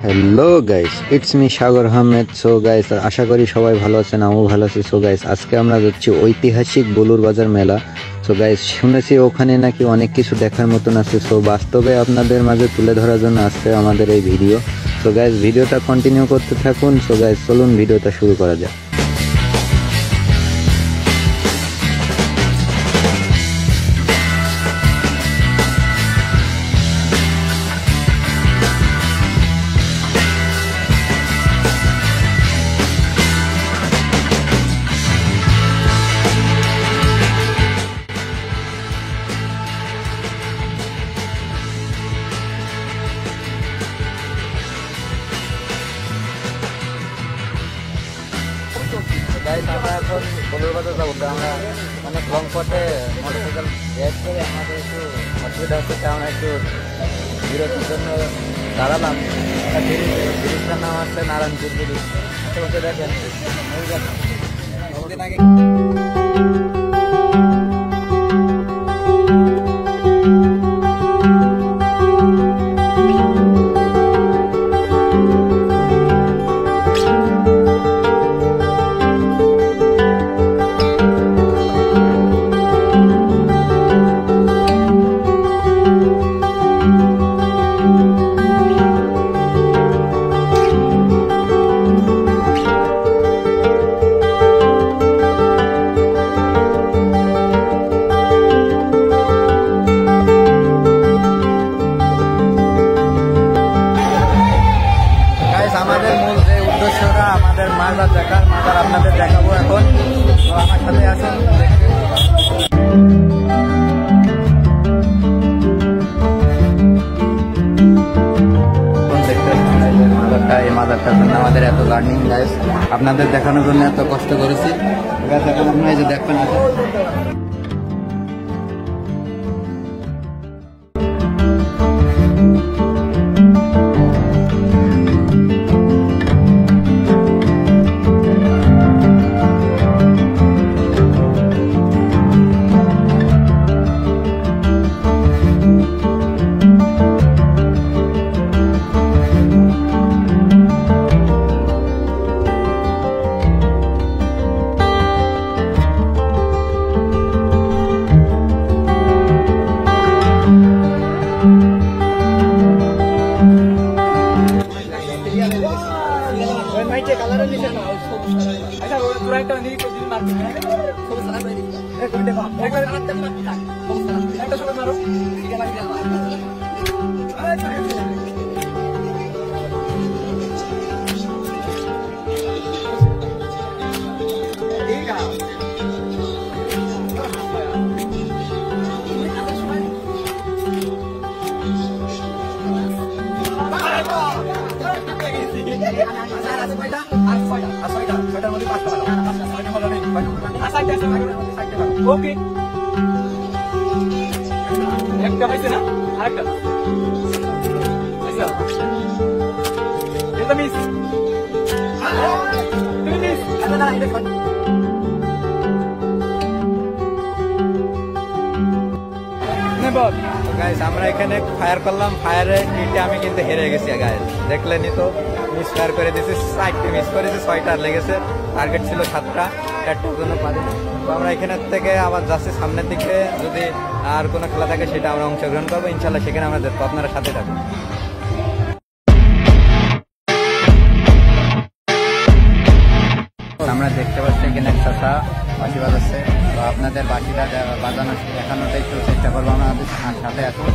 Hello guys, it's me Sagar Ahmed. So guys, আশা করি সবাই ভালো আছেন, আমিও ভালো আছি। সো গাইস, আজকে আমরা যাচ্ছি ঐতিহাসিক বলুর বাজার মেলা। সো গাইস, শুনেছি ওখানে নাকি অনেক কিছু দেখার মতন আছে। সো বাস্তবে আপনাদের মাঝে তুলে ধরার জন্য আজকে আমাদের এই ভিডিও। সো গাইস, ভিডিওটা কন্টিনিউ করতে থাকুন। সো গাইস, চলুন ভিডিওটা শুরু করা যাক। আমরা এখন বলুর বাজার যাবো। আমরা অনেক লং পথে মোটরসাইকেল ব্যাগ করে আমাদের একটু অসুবিধা হচ্ছে, আমরা একটু বিরতির জন্য দাঁড়ালাম। ব্রিজটার নাম হচ্ছে নারায়ণপুর ব্রিজ। আশেপাশে দেখেন বহুদিন আগে আমাদের মাজার দেখার মাজার আপনাদের দেখাবো এখন। তো আমার সাথে আসুন, এই মাজারটার জন্য আমাদের এত লার্নিং গাইস, আপনাদের দেখানোর জন্য এত কষ্ট করেছি। এখন আপনারা এই যে দেখবেন ওকে একটা হয়েছে না, আরেকটা এটা মিস তুমি মিস না এটা খান। গাইস, আমরা এখানে ফায়ার করলাম, ফায়ারে কিটে আমি কিন্তু হেরে গেছি গাইস, দেখলেনি তো। মিস ফায়ার করে দিয়েছি, 6টি মিস করেছি, 6টা লেগেছে। টার্গেট ছিল 7টা, 4টার জন্য পারিনি। তো আমরা এখানের থেকে আবার যাচ্ছি সামনের দিকে, যদি আর কোনো খেলা থাকে সেটা আমরা অংশগ্রহণ করবো ইনশাল্লাহ, সেখানে আমরা দেখবো। আপনারা সাথে থাকুন। আমরা দেখতে পাচ্ছি এখানে চাচা বাঁশি বাজাচ্ছে। তো আপনাদের বাঁশিটা বাজানো দেখানোটা একটু চেষ্টা করবো, আমাদের সাথে আসুন।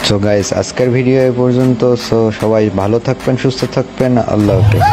সো গাইস আজকের ভিডিও এ পর্যন্ত। সো সবাই ভালো থাকবেন, সুস্থ থাকবেন, আল্লাহ হাফেজ।